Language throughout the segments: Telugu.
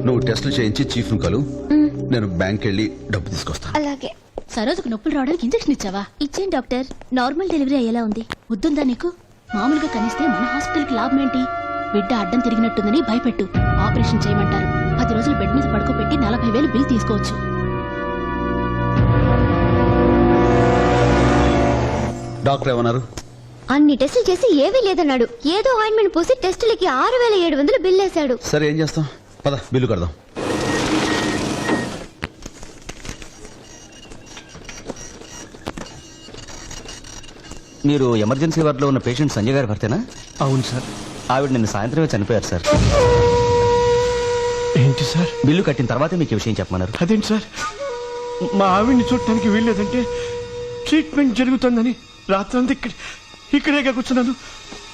నువ్వు టెస్టులు చేయించి చీఫ్ ను కలు, నేను బ్యాంక్ వెళ్ళి డబ్బు తీసుకొస్తాను. అలాగే. సరోజకు నొప్పులు రావడానికి ఇంజెక్షన్ ఇచ్చావా? ఇచ్చేం డాక్టర్. నార్మల్ డెలివరీ అయ్యేలా ఉంది. వద్దుందా నీకు? మామూలుగా కనిస్తే మన హాస్పిటల్ కి లాభం ఏంటి? బిడ్డ అడ్డం తిరిగినట్టుందని భయపెట్టు. ఆపరేషన్ చేయమంటారు. 10 రోజులు బెడ్ మీద పడుకోబెట్టి 40,000 బిల్ తీసుకోవచ్చు. డాక్టర్ ఏమన్నారు? అన్ని టెస్టులు చేసి ఏమీ లేదన్నాడు. ఏదో ఆయింట్మెంట్ పూసి టెస్టులకి 6,700 బిల్ వేశాడు. సరే ఏం చేస్తాం, పద బిల్లు కడదాం. మీరు ఎమర్జెన్సీ వార్డులో ఉన్న పేషెంట్ సంజయ్ గారి భర్తేనా? అవును సార్. ఆవిడ నిన్న సాయంత్రమే చనిపోయారు సార్. ఏంటి సార్? బిల్లు కట్టిన తర్వాతే మీకు విషయం చెప్పమన్నారు. అదేంటి సార్, మా ఆవిడ్ని చూడటానికి వీల్లేదంటే ట్రీట్మెంట్ జరుగుతుందని రాత్రంతా ఇక్కడే కూర్చున్నాను.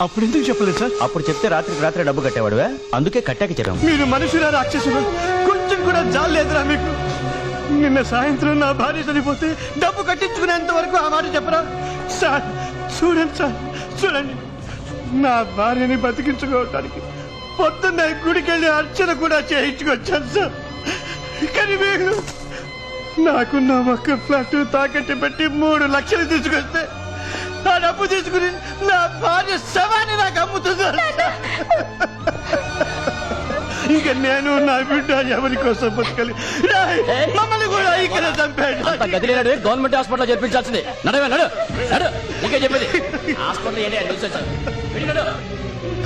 అప్పుడు ఎందుకు చెప్పలేదు సార్? అప్పుడు చెప్తే రాత్రికి రాత్రి డబ్బు కట్టేవాడువా? అందుకే కట్టాక చెప్పాము. మీరు మనుషులా రాక్షసులు? కొంచెం కూడా జాలేదురా మీకు? నిన్న సాయంత్రం నా భార్య చనిపోతే డబ్బు కట్టించుకునేంత వరకు ఆ మాట చెప్పరా సార్? చూడండి సార్, చూడండి, నా భార్యని బతికించుకోవటానికి పొద్దున్న గుడికెళ్ళి అర్చన కూడా చేయించుకొచ్చాను సార్. కానీ మీరు నాకున్న ఒక్క ఫ్లాట్ తాకట్టు పెట్టి 3 లక్షలు తీసుకొస్తే ఆ డబ్బు తీసుకుని నా భార్య శవాన్ని నాకు అమ్ముతున్నారు. ఇక నేను నా బిడ్డ ఎవరి కోసం బతకాలి? మమ్మల్ని కూడా ఇక్కడ చంపాడు. గవర్నమెంట్ హాస్పిటల్ చేర్పించాల్సింది. ఇంకే చెప్పేది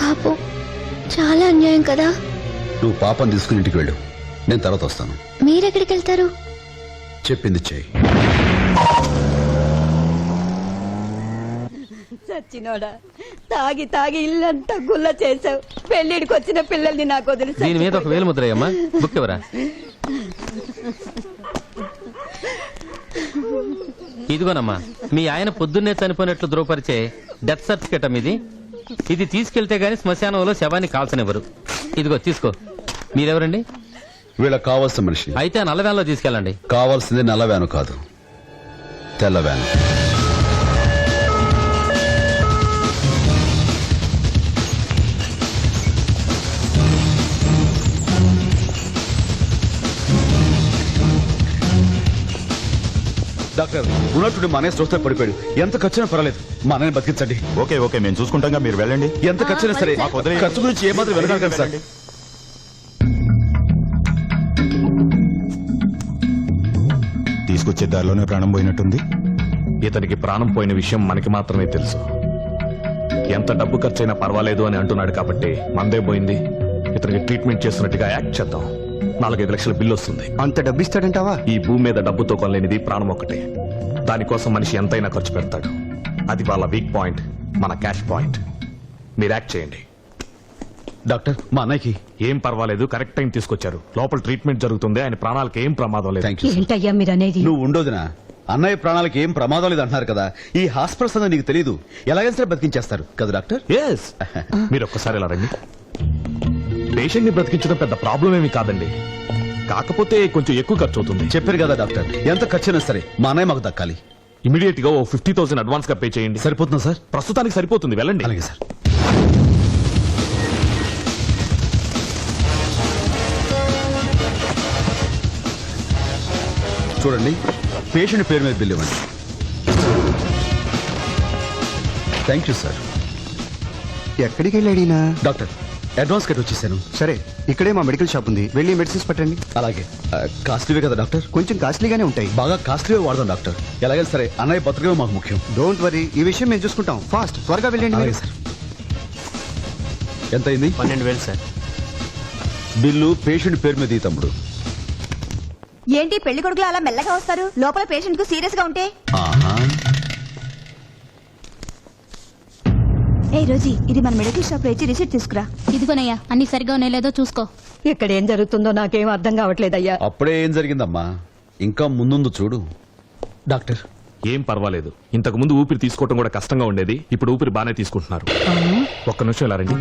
పాపం, చాలా అన్యాయం కదా. నువ్వు పాపం తీసుకుని ఇంటికి వెళ్ళు, నేను తర్వాత వస్తాను. మీరెక్కడికి వెళ్తారు? చెప్పింది చెయ్యి. చచ్చినోడా, తాగి తాగి ఇల్లంతా గుల్ల చేసావు. పెళ్లిడికి వచ్చిన పిల్లల్ని నాకు వదిలి దీని మీద ఒక వేలు ముద్రయ్యమ్మా. బుక్ ఎవరా? ఇదిగోనమ్మా, మీ ఆయన పొద్దున్నే చనిపోయినట్లు ధృవపరిచే డెత్ సర్టిఫికేట్ అమ్మ ఇది తీసుకెళ్తే గానీ శ్మశానంలో శవాన్ని కాల్చనివ్వరు. ఇదిగో తీసుకో. మీరెవరండి? వీళ్ళకి కావాల్సిన మనిషి. అయితే ఆ నల్ల వ్యాన్లో తీసుకెళ్ళండి. కావాల్సింది నల్ల వ్యాను కాదు, తెల్ల వ్యాను. డాక్టర్, ఉన్నట్టుండి మా అన్నయ్య స్ట్రోక్ పడిపోయాడు. ఎంత ఖర్చునా పర్వాలేదు, మా అన్నయ్యని బతికించండి. ఓకే ఓకే, మేము చూసుకుంటాం, మీరు వెళ్ళండి. ఎంత ఖర్చునా సరే, ఖర్చు గురించి ఏమాత్రం వెళ్ళగలరు సార్. తీసుకొచ్చే దారిలోనే ప్రాణం పోయినట్టుంది. ఇతనికి ప్రాణం పోయిన విషయం మనకి మాత్రమే తెలుసు. ఎంత డబ్బు ఖర్చైనా పర్వాలేదు అని అంటున్నాడు కాబట్టి మందే పోయింది. ఇతనికి ట్రీట్మెంట్ చేస్తున్నట్టుగా యాక్ట్ చేద్దాం. 4-5 లక్షల బిల్లు వస్తుంది. అంత డబ్బు ఇస్తాడంటావా? ఈ భూమి మీద డబ్బుతో కొనలేనిది ప్రాణం ఒక్కటే. దానికోసం మనిషి ఎంతైనా ఖర్చు పెడతాడు. అది వాళ్ళ వీక్ పాయింట్, మన క్యాష్ పాయింట్. మీరు యాక్ట్ చేయండి. డాక్టర్, మా అన్నయ్యకి ఏం పర్వాలేదు, కరెక్ట్ టైం తీసుకొచ్చారు. లోపల ట్రీట్మెంట్ జరుగుతుంది. ఆయన ప్రాణాలకు ఏం ప్రమాదం లేదు. ఏంటయ్యా మీరు అనేది? నువ్వు ఉండోదినా, అన్నయ్య ప్రాణాలకు ఏం ప్రమాదం లేదు అంటున్నారు కదా. ఈ హాస్పిటల్స్ అన్న నీకు తెలీదు, ఎలాగైనా సరే బతికించేస్తారు కదా డాక్టర్. ఎస్, మీరు ఒక్కసారి ఇలా రండి. పేషెంట్ ని బ్రతికించడం పెద్ద ప్రాబ్లం ఏమి కాదండి. కాకపోతే కొంచెం ఎక్కువ ఖర్చు అవుతుంది. చెప్పారు కదా డాక్టర్, ఎంత ఖర్చైనా సరే మా అన్నయ్య మాకు దక్కాలి. ఇమీడియట్ గా 50,000 అడ్వాన్స్ గా పే చేయండి. సరిపోతుందా సార్? ప్రస్తుతానికి సరిపోతుంది, వెళ్ళండి. అలాగే సార్. చూడండి, పేషెంట్ పేరు మీద బిల్ ఇవ్వండి. Thank you sir. ఎక్కడికి వెళ్ళాడినా? డాక్టర్, అడ్వాన్స్ కట్ వచ్చేసాను. సరే, ఇక్కడే మా మెడికల్ షాప్ ఉంది, వెళ్ళి మెడిసిన్స్ పట్టండి. అలాగే. కాస్ట్లీవే కదా డాక్టర్? కొంచెం కాస్ట్లీగానే ఉంటాయి. బాగా కాస్ట్లీవే వాడదాం డాక్టర్. ఎలాగైనా సరే అన్నయ్య బతకమే మాకు ముఖ్యం. డోంట్ వరీ, ఈ విషయం మేము చూసుకుంటాం. ఫాస్ట్, త్వరగా వెళ్ళండి. అలాగే సార్. ఎంత అయింది? 12,000 సార్. బిల్లు పేషెంట్ పేరు మీద ఈ తమ్ముడు. ఏంటి పెళ్లి కొడుకులు అలా మెల్లగా వస్తారు? లోపల పేషెంట్ కు సీరియస్ గా ఉంటే. ఏ రోజీ, ఇది మన మెడికల్ షాప్ లో ఇచ్చి రిసిప్ట్ తీసుకురా. ఇదిగోనయ్యా, అన్ని సరిగా ఉన్నాయో లేదో చూసుకో. ఇక్కడ ఏం జరుగుతుందో నాకేం అర్థం కావట్లేదయ్యా. అప్పుడే ఏం జరిగిందమ్మా, ఇంకా ముందు చూడు. డాక్టర్, ఏం పర్వాలేదు. ఇంతకు ముందు ఊపిరి తీసుకోవటం కూడా కష్టంగా ఉండేది, ఇప్పుడు ఊపిరి బాగానే తీసుకుంటున్నారు. ఒక్క నిమిషం ఇలా రండి.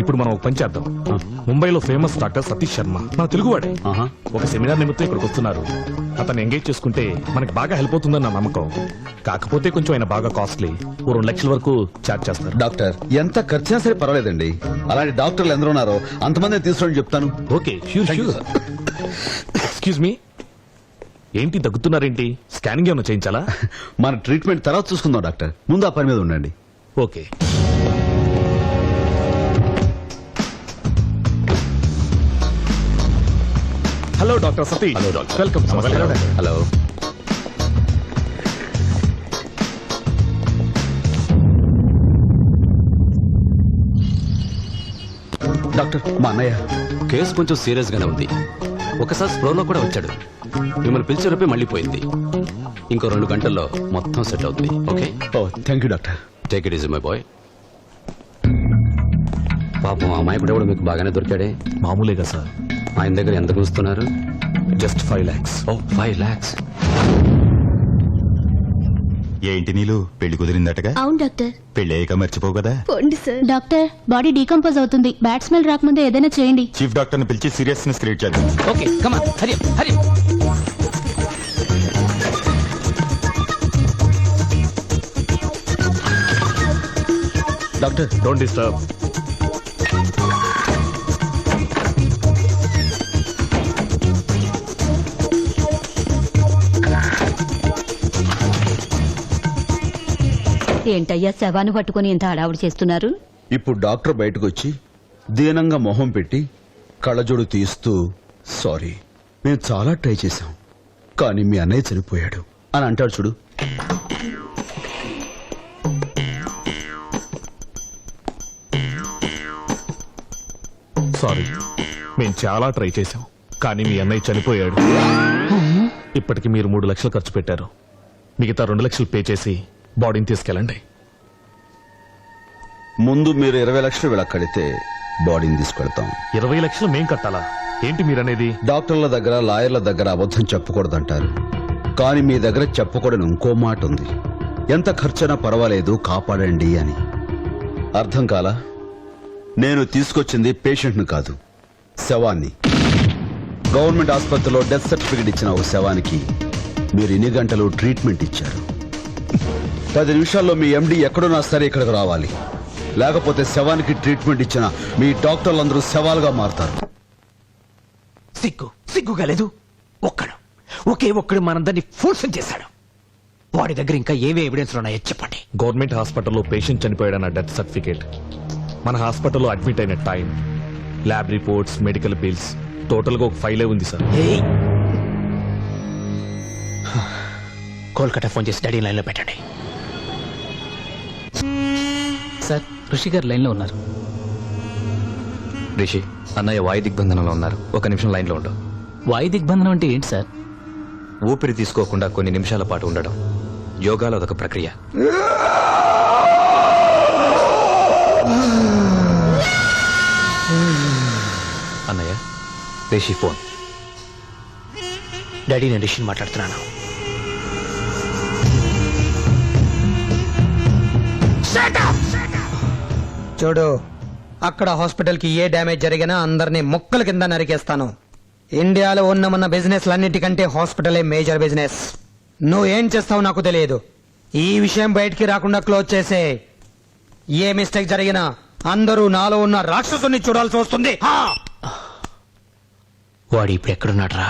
ఇప్పుడు మనం ఒక పని చేద్దాం. ముంబైలో ఫేమస్ డాక్టర్ సతీష్ శర్మ మన తెలుగువాడే ఆహా. ఒక సెమినార్ నిమిత్తం ఇక్కడికి వస్తున్నారు. అతను ఎంగేజ్ చేసుకుంటే మనకి బాగా హెల్ప్ అవుతుందని నా నమ్మకం. కాకపోతే కొంచెం ఆయన బాగా కాస్ట్లీ, 2 లక్షల వరకు ఛార్జ్ చేస్తారు. డాక్టర్ ఎంత ఖర్చైనా సరే పర్వాలేదండి. అలాంటి డాక్టర్లు ఎందరో ఉన్నారో అంతమంది తీసుకోండి చెప్తాను. Okay, sure sure. Excuse me, ఏంటి దగ్గుతున్నారేంటి? స్కానింగ్ ఏమైనా చేయించాలా? మన ట్రీట్మెంట్ తర్వాత చూసుకుందాం డాక్టర్, ముందు ఆ పని మీద ఉండండి. Okay. Hello doctor Satish. Hello doctor. Welcome sir. Welcome. Hello. Doctor మా అన్నయ్య కేసు కొంచెం సీరియస్ గానే ఉంది. ఒకసారి స్ప్రోలో కూడా వచ్చాడు. మిమ్మల్ని పిలిచేరపై మళ్ళీ పోయింది. ఇంకో 2 గంటల్లో మొత్తం సెట్ అవుతుంది. Okay, oh thank you doctor. Take it easy my boy. పాపం ఆ అమ్మాయి కూడా మీకు బాగానే దొరికాడే. మామూలేగా సార్. ఆయన దగ్గర ఎంత చూస్తున్నారు? Just 5 lakhs. ఓ 5 lakhs. ఏంటి నీళ్ళు పెళ్లి కుదిరిందటగా? అవును డాక్టర్. పెళ్లి అయ్యాక మర్చిపోవు కదా. పోండి సార్. డాక్టర్ బాడీ డీకంపోజ్ అవుతుంది. బ్యాడ్ స్మెల్ రాకముందే ఏదైనా చేయండి. చీఫ్ డాక్టర్ ని పిలిచి సీరియస్నెస్ క్రియేట్ చేద్దాం. Okay, come on, Hari Hari. Doctor don't disturb. ఏంటయ్యా శవాన్ని పట్టుకుని ఇంత హడావుడి చేస్తున్నారు? ఇప్పుడు డాక్టర్ బయటకు వచ్చి దీనంగా మొహం పెట్టి కళ్ళజోడు తీస్తూ సారీ మేము చాలా ట్రై చేశాం కానీ మీ అన్నయ్య చనిపోయాడు అని అంటాడు చూడు. సారీ, మేము చాలా ట్రై చేశాం కానీ మీ అన్నయ్య చనిపోయాడు. ఇప్పటికి మీరు 3 లక్షలు ఖర్చు పెట్టారు. మిగతా 2 లక్షలు పే చేసి బాడీని తీసుకెళ్ళండి. ముందు మీరు 20 లక్షలు వీళ్ళ కడితే బాడీని తీసుకెళ్తాం. 20 లక్షలు మేం కట్టాలా? ఏంటి మీరనేది? డాక్టర్ల దగ్గర లాయర్ల దగ్గర అబద్ధం చెప్పకూడదంటారు కానీ మీ దగ్గర చెప్పకూడని ఇంకో మాట ఉంది. ఎంత ఖర్చైనా పర్వాలేదు కాపాడండి అని. అర్థం కాలా? నేను తీసుకొచ్చింది పేషెంట్ను కాదు, శవాన్ని. గవర్నమెంట్ ఆసుపత్రిలో డెత్ సర్టిఫికెట్ ఇచ్చిన ఒక శవానికి మీరు ఇన్ని గంటలు ట్రీట్మెంట్ ఇచ్చారు. 10 నిమిషాల్లో మీ ఎండి ఎక్కడున్నా సరే ఇక్కడికి రావాలి. లేకపోతే శవానికి ట్రీట్మెంట్ ఇచ్చిన మీ డాక్టర్లందరూ శవాలుగా మారతారు. సిగ్గుగా లేదు. ఒక్కడు మనందరినీ ఫోర్సం చేశాడు. వాడి దగ్గర ఇంకా ఏవే ఎవిడెన్స్ ఉన్నాయో చెప్పండి. గవర్నమెంట్ హాస్పిటల్లో పేషెంట్ చనిపోయాడన్న డెత్ సర్టిఫికేట్, మన హాస్పిటల్లో అడ్మిట్ అయిన time, lab reports, medical bills, total గా ఒక ఫైలే ఉంది సార్. కోల్కతా ఫోన్ చేసి డాడీ లైన్ లో పెట్టండి. సార్, ఋషి గారు లైన్ లో ఉన్నారు. రిషి, అన్నయ్య వాయు దిగ్బంధనంలో ఉన్నారు. 1 నిమిషం లైన్లో ఉండవు. వాయు దిగ్బంధనం అంటే ఏంటి సార్? ఊపిరి తీసుకోకుండా కొన్ని నిమిషాల పాటు ఉండడం. యోగాలో అదొక ప్రక్రియ. అన్నయ్య, రిషి ఫోన్. డాడీ నేను రిషిని మాట్లాడుతున్నాను. చూడు, అక్కడ హాస్పిటల్ కి ఏ డ్యామేజ్ జరిగినా అందరినీ ముక్కల కింద నరికేస్తాను. ఇండియాలో ఉన్న బిజినెస్ లన్నిటికంటే హాస్పిటలే మేజర్ బిజినెస్. నువ్వేం చేస్తావు నాకు తెలియదు. ఈ విషయం బయటికి రాకుండా క్లోజ్ చేసే. ఏ మిస్టేక్ జరిగినా అందరూ నాలో ఉన్న రాక్షసుని చూడాల్సి వస్తుంది. వాడు ఇప్పుడు ఎక్కడున్నాడు రా?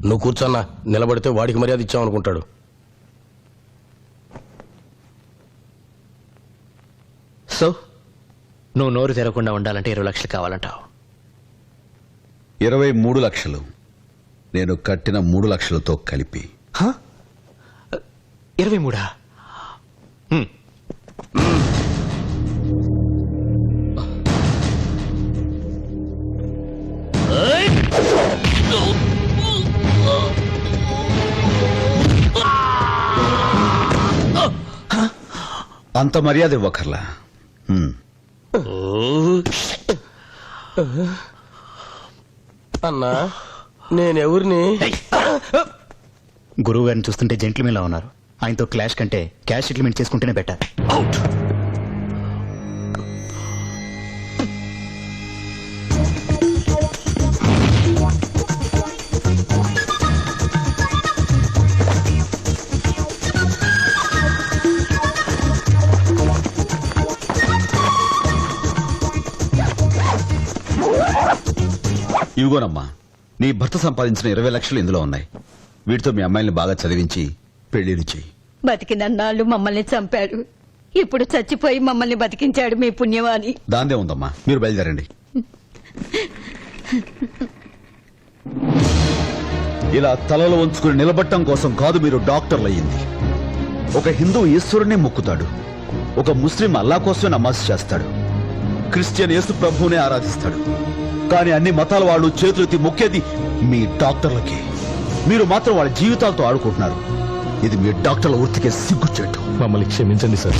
నువ్వు కూర్చోన్నా, నిలబడితే వాడికి మర్యాద ఇచ్చామనుకుంటాడు. సో నువ్వు నోరు తెరవకుండా ఉండాలంటే 20 లక్షలు కావాలంటావు. 23 లక్షలు నేను కట్టిన 3 లక్షలతో కలిపి. 23? అంత మర్యాద ఇవ్వకర్లా. అన్నా నేనెవరిని గురువు గారిని చూస్తుంటే జెంట్లమెన్లా ఉన్నారు. ఆయనతో క్లాష్ కంటే క్యాష్ సెటిల్మెంట్ చేసుకుంటేనే బెటర్. అవుట్. ఇవిగోనమ్మా, నీ భర్త సంపాదించిన 20 లక్షలు ఇందులో ఉన్నాయి. వీటితో మీ అమ్మాయిని బాగా చదివించి పెళ్లిని చెయ్యి. బతికినన్నాళ్ళు మమ్మల్ని చంపాడు, ఇప్పుడు చచ్చిపోయి మమ్మల్ని బతికించాడు మీ పుణ్యవాని. దాందే ఉందమ్మా, మీరు బయలుదేరండి. ఇలా తలలో ఉంచుకుని నిలబట్టం కోసం కాదు మీరు డాక్టర్లు అయ్యింది. ఒక హిందూ ఈశ్వరునే మొక్కుతాడు, ఒక ముస్లిం అల్లా కోసమే నమాజ్ చేస్తాడు, క్రిస్టియన్ యేసు ప్రభువునే ఆరాధిస్తాడు. కానీ అన్ని మతాల వాళ్ళు చేతులెత్తి మొక్కేది మీ డాక్టర్లకి. మీరు మాత్రం వాళ్ళ జీవితాలతో ఆడుకుంటున్నారు. ఇది మీ డాక్టర్ల వృత్తికే సిగ్గుచేటు. మమ్మల్ని క్షమించండి సార్.